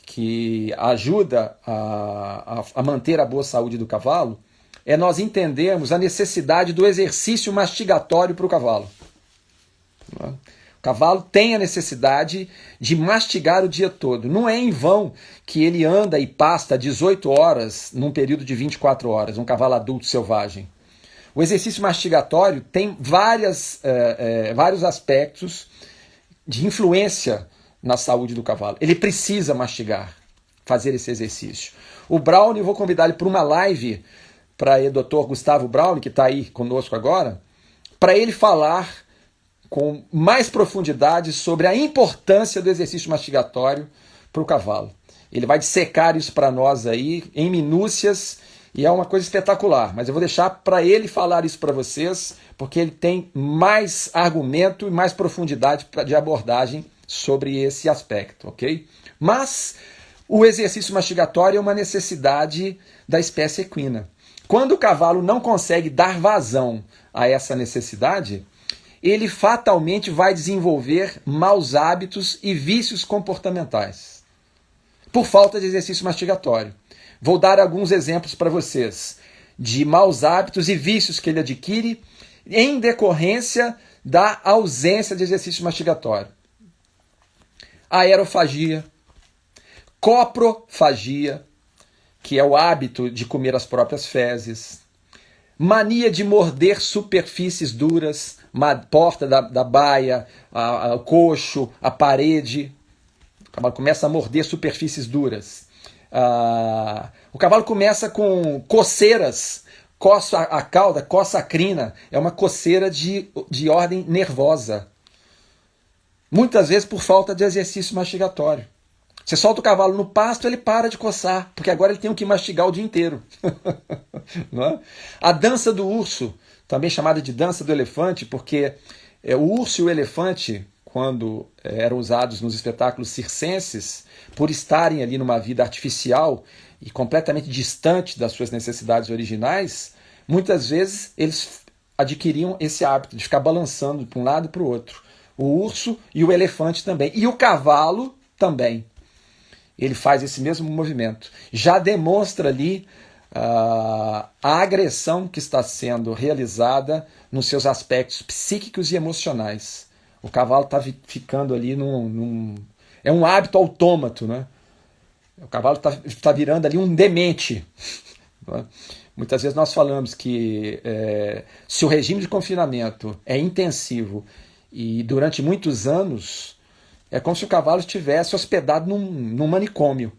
que ajuda a manter a boa saúde do cavalo é nós entendermos a necessidade do exercício mastigatório para o cavalo. O cavalo tem a necessidade de mastigar o dia todo. Não é em vão que ele anda e pasta 18 horas num período de 24 horas, um cavalo adulto selvagem. O exercício mastigatório tem vários aspectos de influência na saúde do cavalo. Ele precisa mastigar, fazer esse exercício. O Brownie, eu vou convidar ele para uma live, para o Dr. Gustavo Brownie, que está aí conosco agora, para ele falar com mais profundidade sobre a importância do exercício mastigatório para o cavalo. Ele vai dissecar isso para nós aí em minúcias e é uma coisa espetacular, mas eu vou deixar para ele falar isso para vocês, porque ele tem mais argumento e mais profundidade de abordagem sobre esse aspecto, ok? Mas o exercício mastigatório é uma necessidade da espécie equina. Quando o cavalo não consegue dar vazão a essa necessidade, ele fatalmente vai desenvolver maus hábitos e vícios comportamentais, por falta de exercício mastigatório. Vou dar alguns exemplos para vocês de maus hábitos e vícios que ele adquire em decorrência da ausência de exercício mastigatório. Aerofagia, coprofagia, que é o hábito de comer as próprias fezes, mania de morder superfícies duras, porta da baia, o coxo, a parede. O cavalo começa a morder superfícies duras. O cavalo começa com coceiras, coça a cauda, coça a crina, é uma coceira de ordem nervosa. Muitas vezes por falta de exercício mastigatório. Você solta o cavalo no pasto, ele para de coçar, porque agora ele tem que mastigar o dia inteiro. Não é? A dança do urso, também chamada de dança do elefante, porque o urso e o elefante, quando eram usados nos espetáculos circenses, por estarem ali numa vida artificial e completamente distante das suas necessidades originais, muitas vezes eles adquiriam esse hábito de ficar balançando para um lado e para o outro. O urso e o elefante também. E o cavalo também. Ele faz esse mesmo movimento. Já demonstra ali a agressão que está sendo realizada nos seus aspectos psíquicos e emocionais. O cavalo está ficando ali é um hábito autômato, né? O cavalo está virando ali um demente. Né? Muitas vezes nós falamos que se o regime de confinamento é intensivo e durante muitos anos, é como se o cavalo estivesse hospedado num manicômio.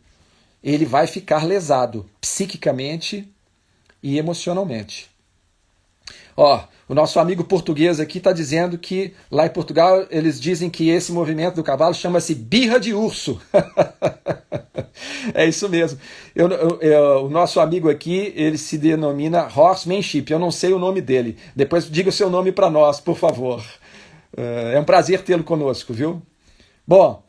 Ele vai ficar lesado psiquicamente e emocionalmente. O nosso amigo português aqui está dizendo que lá em Portugal eles dizem que esse movimento do cavalo chama-se birra de urso. É isso mesmo. O nosso amigo aqui, ele se denomina horsemanship. Eu não sei o nome dele. Depois diga o seu nome para nós, por favor. É um prazer tê-lo conosco, viu? Bom,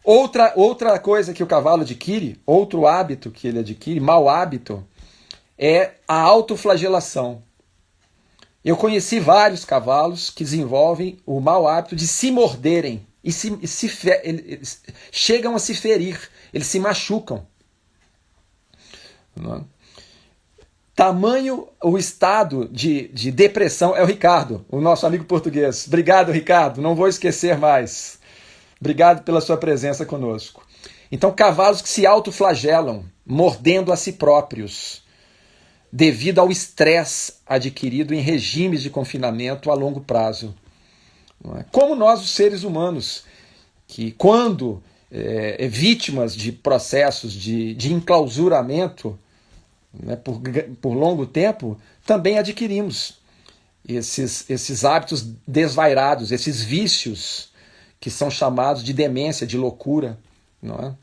outra coisa que o cavalo adquire, outro hábito que ele adquire, mau hábito, é a autoflagelação. Eu conheci vários cavalos que desenvolvem o mau hábito de se morderem e eles chegam a se ferir, eles se machucam. Não é? Tamanho o estado de depressão é o Ricardo, o nosso amigo português. Obrigado, Ricardo, não vou esquecer mais. Obrigado pela sua presença conosco. Então, cavalos que se autoflagelam, mordendo a si próprios, devido ao estresse adquirido em regimes de confinamento a longo prazo. Como nós, os seres humanos, que quando vítimas de processos de enclausuramento, né, por longo tempo, também adquirimos esses hábitos desvairados, esses vícios que são chamados de demência, de loucura. Não é?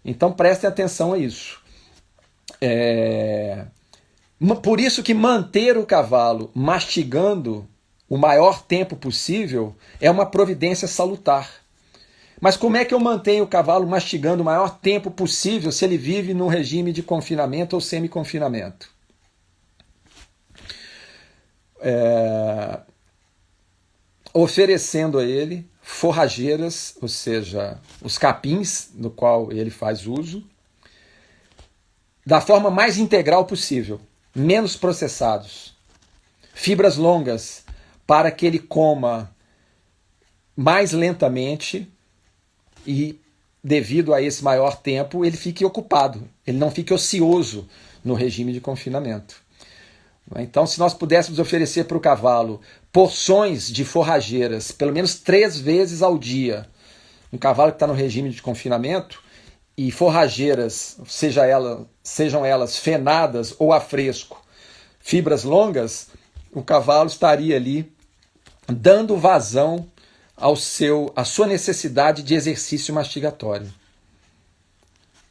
Então prestem atenção a isso. Por isso que manter o cavalo mastigando o maior tempo possível é uma providência salutar. Mas como é que eu mantenho o cavalo mastigando o maior tempo possível se ele vive num regime de confinamento ou semi-confinamento? Oferecendo a ele forrageiras, ou seja, os capins do qual ele faz uso, da forma mais integral possível, menos processados. Fibras longas, para que ele coma mais lentamente e, devido a esse maior tempo, ele fique ocupado, ele não fique ocioso no regime de confinamento. Então, se nós pudéssemos oferecer para o cavalo porções de forrageiras, pelo menos 3 vezes ao dia, um cavalo que está no regime de confinamento, e forrageiras, sejam elas fenadas ou a fresco, fibras longas, o cavalo estaria ali dando vazão à sua necessidade de exercício mastigatório,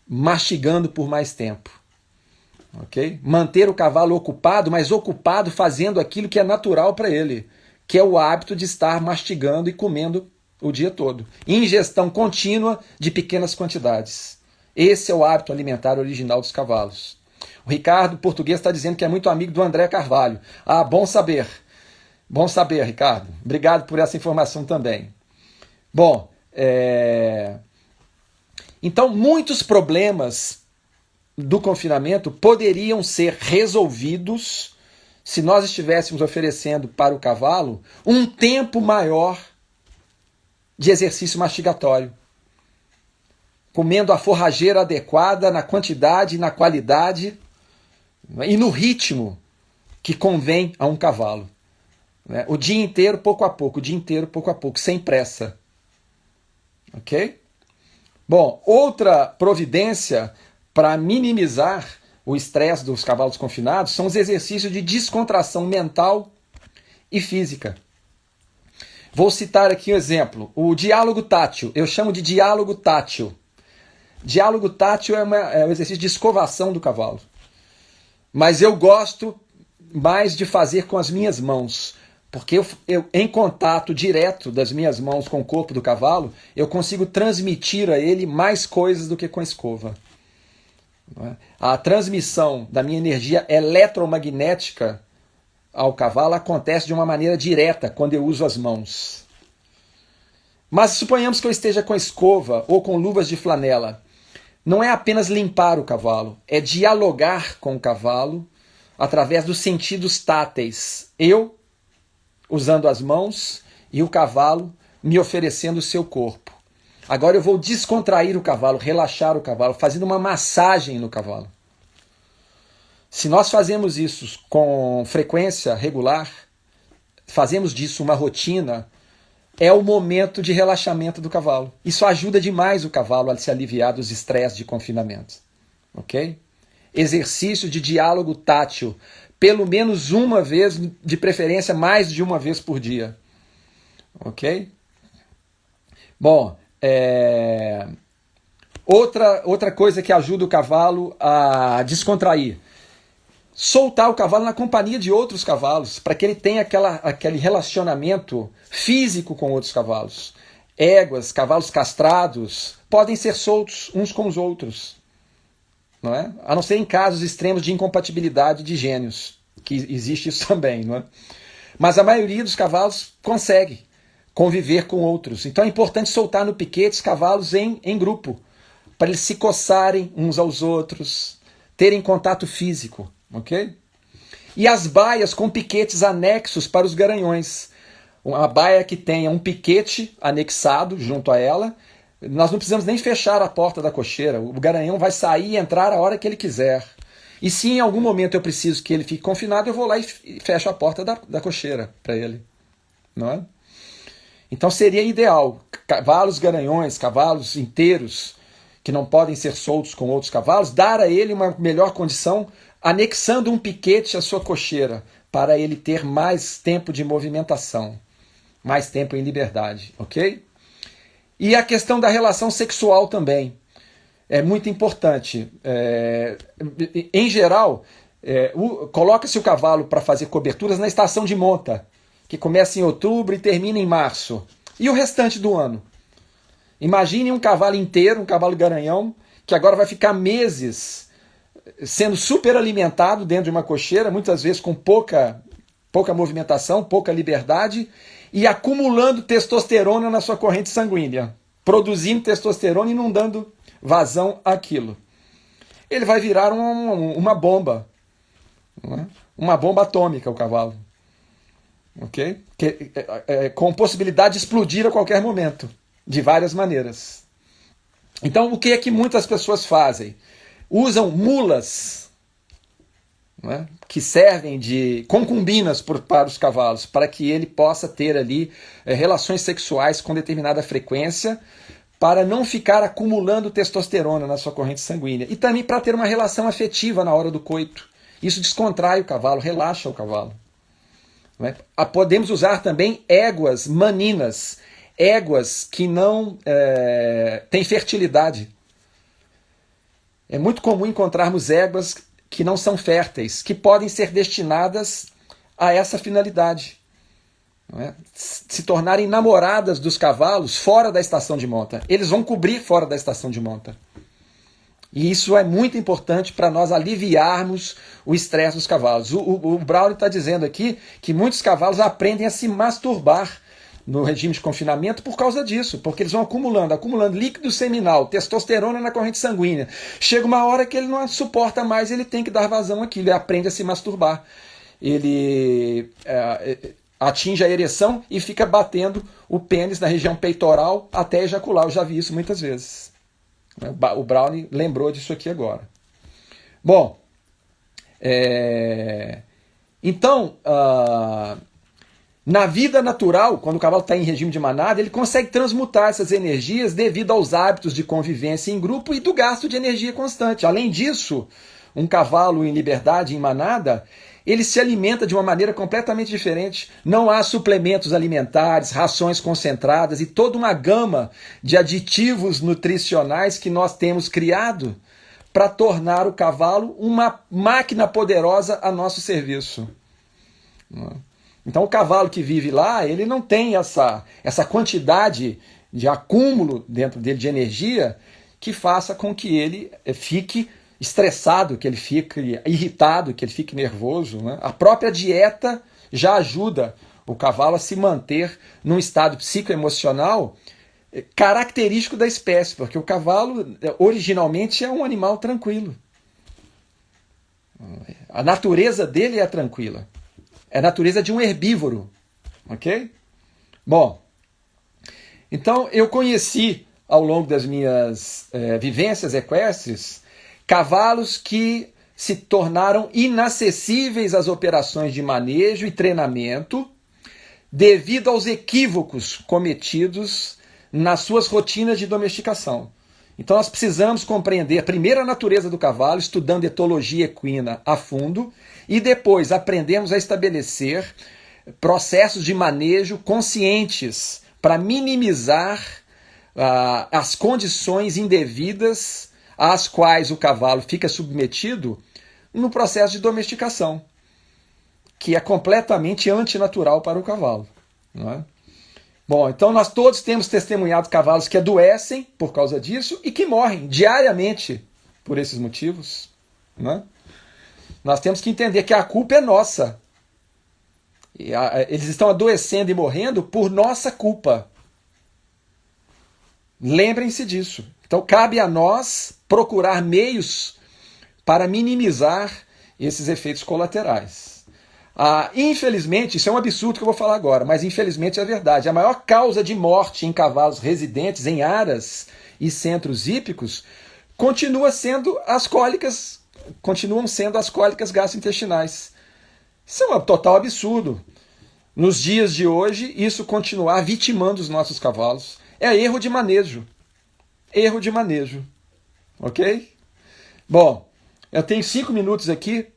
mastigando por mais tempo. Okay? Manter o cavalo ocupado, mas ocupado fazendo aquilo que é natural para ele, que é o hábito de estar mastigando e comendo o dia todo. Ingestão contínua de pequenas quantidades. Esse é o hábito alimentar original dos cavalos. O Ricardo Português está dizendo que é muito amigo do André Carvalho. Ah, bom saber. Bom saber, Ricardo. Obrigado por essa informação também. Bom, então muitos problemas do confinamento poderiam ser resolvidos se nós estivéssemos oferecendo para o cavalo um tempo maior de exercício mastigatório, comendo a forrageira adequada na quantidade, na qualidade e no ritmo que convém a um cavalo. O dia inteiro, pouco a pouco, sem pressa. Ok? Bom, outra providência para minimizar o estresse dos cavalos confinados são os exercícios de descontração mental e física. Vou citar aqui um exemplo, o diálogo tátil. Eu chamo de diálogo tátil. Diálogo tátil é um exercício de escovação do cavalo. Mas eu gosto mais de fazer com as minhas mãos, porque em contato direto das minhas mãos com o corpo do cavalo, eu consigo transmitir a ele mais coisas do que com a escova. A transmissão da minha energia eletromagnética ao cavalo acontece de uma maneira direta quando eu uso as mãos. Mas suponhamos que eu esteja com a escova ou com luvas de flanela. Não é apenas limpar o cavalo, é dialogar com o cavalo através dos sentidos táteis. Eu usando as mãos e o cavalo me oferecendo o seu corpo. Agora eu vou descontrair o cavalo, relaxar o cavalo, fazendo uma massagem no cavalo. Se nós fazemos isso com frequência regular, fazemos disso uma rotina, é o momento de relaxamento do cavalo. Isso ajuda demais o cavalo a se aliviar dos estresses de confinamento. Ok? Exercício de diálogo tátil, pelo menos uma vez, de preferência mais de uma vez por dia. Ok? Bom, outra coisa que ajuda o cavalo a descontrair. Soltar o cavalo na companhia de outros cavalos, para que ele tenha aquele relacionamento físico com outros cavalos. Éguas, cavalos castrados, podem ser soltos uns com os outros. Não é? A não ser em casos extremos de incompatibilidade de gênios, que existe isso também. Não é? Mas a maioria dos cavalos consegue conviver com outros. Então é importante soltar no piquete os cavalos em grupo, para eles se coçarem uns aos outros, terem contato físico. Ok? E as baias com piquetes anexos para os garanhões. Uma baia que tenha um piquete anexado junto a ela, nós não precisamos nem fechar a porta da cocheira. O garanhão vai sair e entrar a hora que ele quiser. E se em algum momento eu preciso que ele fique confinado, eu vou lá e fecho a porta da cocheira para ele. Não é? Então seria ideal, cavalos garanhões, cavalos inteiros, que não podem ser soltos com outros cavalos, dar a ele uma melhor condição, anexando um piquete à sua cocheira, para ele ter mais tempo de movimentação, mais tempo em liberdade, ok? E a questão da relação sexual também é muito importante. Em geral, coloca-se o cavalo para fazer coberturas na estação de monta, que começa em outubro e termina em março. E o restante do ano? Imagine um cavalo inteiro, um cavalo garanhão, que agora vai ficar meses sendo super alimentado dentro de uma cocheira, muitas vezes com pouca movimentação, pouca liberdade, e acumulando testosterona na sua corrente sanguínea, produzindo testosterona e não dando vazão àquilo. Ele vai virar uma bomba, não é? Uma bomba atômica, o cavalo. ok? Com possibilidade de explodir a qualquer momento, de várias maneiras. Então, o que é que muitas pessoas fazem? Usam mulas, né, que servem de concubinas para os cavalos, para que ele possa ter ali relações sexuais com determinada frequência, para não ficar acumulando testosterona na sua corrente sanguínea. E também para ter uma relação afetiva na hora do coito. Isso descontrai o cavalo, relaxa o cavalo. Né? Podemos usar também éguas maninas, éguas que não têm fertilidade. É muito comum encontrarmos éguas que não são férteis, que podem ser destinadas a essa finalidade. Não é? Se tornarem namoradas dos cavalos fora da estação de monta. Eles vão cobrir fora da estação de monta. E isso é muito importante para nós aliviarmos o estresse dos cavalos. O Braulio está dizendo aqui que muitos cavalos aprendem a se masturbar no regime de confinamento por causa disso, porque eles vão acumulando líquido seminal, testosterona na corrente sanguínea. Chega uma hora que ele não suporta mais, ele tem que dar vazão àquilo, ele aprende a se masturbar. Ele atinge a ereção e fica batendo o pênis na região peitoral até ejacular. Eu já vi isso muitas vezes. O Brownie lembrou disso aqui agora. Bom, então, na vida natural, quando o cavalo está em regime de manada, ele consegue transmutar essas energias devido aos hábitos de convivência em grupo e do gasto de energia constante. Além disso, um cavalo em liberdade, em manada, ele se alimenta de uma maneira completamente diferente. Não há suplementos alimentares, rações concentradas e toda uma gama de aditivos nutricionais que nós temos criado para tornar o cavalo uma máquina poderosa a nosso serviço. Então o cavalo que vive lá, ele não tem essa quantidade de acúmulo dentro dele de energia que faça com que ele fique estressado, que ele fique irritado, que ele fique nervoso. Né? A própria dieta já ajuda o cavalo a se manter num estado psicoemocional característico da espécie, porque o cavalo originalmente é um animal tranquilo. A natureza dele é tranquila. É a natureza de um herbívoro. Ok? Bom, então eu conheci ao longo das minhas vivências equestres cavalos que se tornaram inacessíveis às operações de manejo e treinamento devido aos equívocos cometidos nas suas rotinas de domesticação. Então nós precisamos compreender primeiro a natureza do cavalo, estudando etologia equina a fundo, e depois aprendemos a estabelecer processos de manejo conscientes para minimizar as condições indevidas às quais o cavalo fica submetido no processo de domesticação, que é completamente antinatural para o cavalo. Não é? Bom, então nós todos temos testemunhado cavalos que adoecem por causa disso e que morrem diariamente por esses motivos. Não é? Nós temos que entender que a culpa é nossa. Eles estão adoecendo e morrendo por nossa culpa. Lembrem-se disso. Então cabe a nós procurar meios para minimizar esses efeitos colaterais. Infelizmente, isso é um absurdo que eu vou falar agora, mas infelizmente é verdade. A maior causa de morte em cavalos residentes em aras e centros hípicos continuam sendo as cólicas gastrointestinais. Isso é um total absurdo. Nos dias de hoje, isso continuar vitimando os nossos cavalos. É erro de manejo. Erro de manejo. Ok? Bom, eu tenho 5 minutos aqui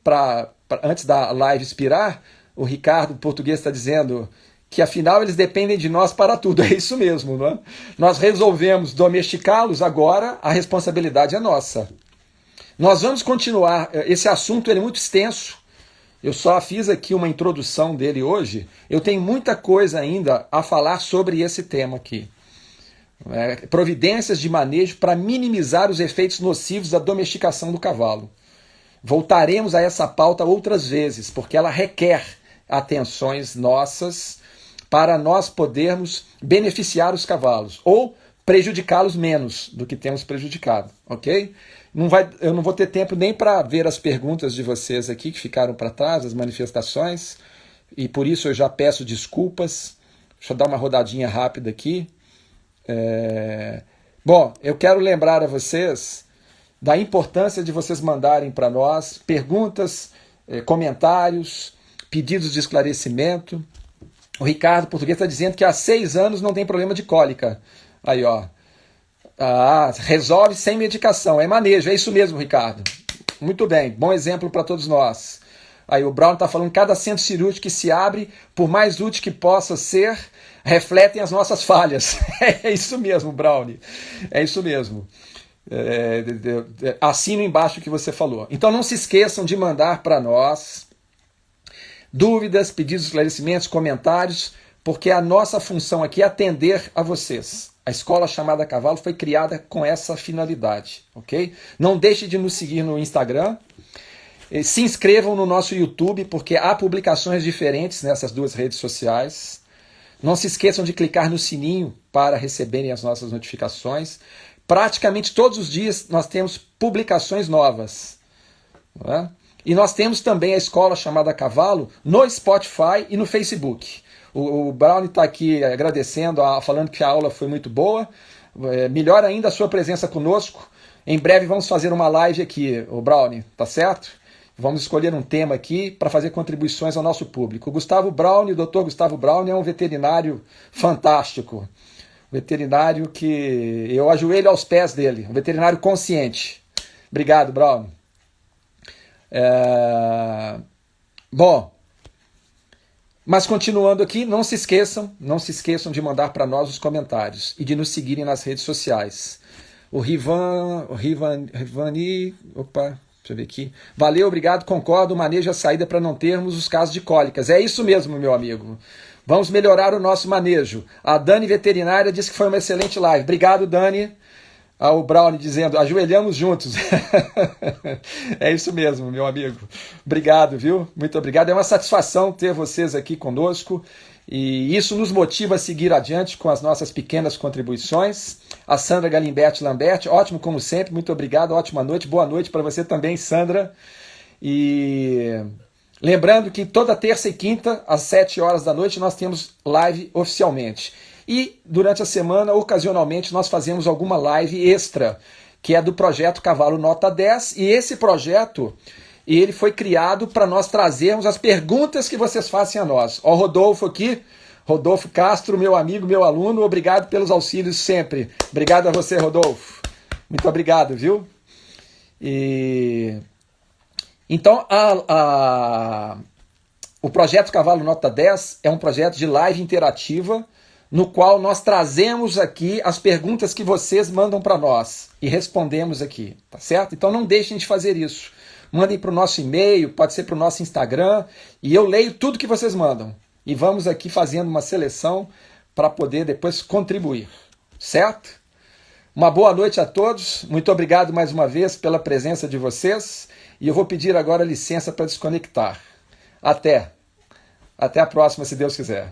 antes da live expirar. O Ricardo, português, está dizendo que afinal eles dependem de nós para tudo. É isso mesmo, não é? Nós resolvemos domesticá-los, agora a responsabilidade é nossa. Nós vamos continuar. Esse assunto é muito extenso. Eu só fiz aqui uma introdução dele hoje. Eu tenho muita coisa ainda a falar sobre esse tema aqui. Providências de manejo para minimizar os efeitos nocivos da domesticação do cavalo. Voltaremos a essa pauta outras vezes, porque ela requer atenções nossas para nós podermos beneficiar os cavalos ou prejudicá-los menos do que temos prejudicado, ok? Eu não vou ter tempo nem para ver as perguntas de vocês aqui que ficaram para trás, as manifestações. e por isso eu já peço desculpas. Deixa eu dar uma rodadinha rápida aqui. Bom, eu quero lembrar a vocês da importância de vocês mandarem para nós perguntas, comentários, pedidos de esclarecimento. O Ricardo Português está dizendo que há 6 anos não tem problema de cólica. Aí, ó. Resolve sem medicação. É manejo. É isso mesmo, Ricardo. Muito bem. Bom exemplo para todos nós. Aí o Brown está falando que cada centro cirúrgico que se abre, por mais útil que possa ser, refletem as nossas falhas. É isso mesmo, Brown. É isso mesmo. Assino embaixo o que você falou. Então não se esqueçam de mandar para nós dúvidas, pedidos de esclarecimentos, comentários, porque a nossa função aqui é atender a vocês. A Escola Chamada Cavalo foi criada com essa finalidade, ok? Não deixe de nos seguir no Instagram. Se inscrevam no nosso YouTube, porque há publicações diferentes nessas 2 redes sociais. Não se esqueçam de clicar no sininho para receberem as nossas notificações. Praticamente todos os dias nós temos publicações novas. Não é? E nós temos também a Escola Chamada Cavalo no Spotify e no Facebook. O Brown está aqui agradecendo, falando que a aula foi muito boa. Melhor ainda a sua presença conosco. Em breve vamos fazer uma live aqui, o Brown, tá certo? Vamos escolher um tema aqui para fazer contribuições ao nosso público. O Gustavo Brown, o Dr. Gustavo Brown, é um veterinário fantástico. Veterinário que eu ajoelho aos pés dele. Um veterinário consciente. Obrigado, Brown. Bom, mas continuando aqui, não se esqueçam de mandar para nós os comentários e de nos seguirem nas redes sociais. O Rivani, opa, deixa eu ver aqui. Valeu, obrigado, concordo, manejo a saída para não termos os casos de cólicas. É isso mesmo, meu amigo. Vamos melhorar o nosso manejo. A Dani Veterinária disse que foi uma excelente live. Obrigado, Dani. O Brown dizendo, ajoelhamos juntos. É isso mesmo, meu amigo. Obrigado, viu? Muito obrigado. É uma satisfação ter vocês aqui conosco e isso nos motiva a seguir adiante com as nossas pequenas contribuições. A Sandra Galimberti Lamberti, ótimo como sempre, muito obrigado, ótima noite, boa noite para você também, Sandra. E lembrando que toda terça e quinta, às 7 horas da noite, nós temos live oficialmente. E durante a semana, ocasionalmente, nós fazemos alguma live extra, que é do projeto Cavalo Nota 10. E esse projeto, ele foi criado para nós trazermos as perguntas que vocês fazem a nós. Ó, Rodolfo aqui, Rodolfo Castro, meu amigo, meu aluno, obrigado pelos auxílios sempre. Obrigado a você, Rodolfo. Muito obrigado, viu? Então, o projeto Cavalo Nota 10 é um projeto de live interativa, no qual nós trazemos aqui as perguntas que vocês mandam para nós e respondemos aqui, tá certo? Então não deixem de fazer isso. Mandem para o nosso e-mail, pode ser para o nosso Instagram, e eu leio tudo que vocês mandam. E vamos aqui fazendo uma seleção para poder depois contribuir, certo? Uma boa noite a todos, muito obrigado mais uma vez pela presença de vocês, e eu vou pedir agora licença para desconectar. Até a próxima, se Deus quiser.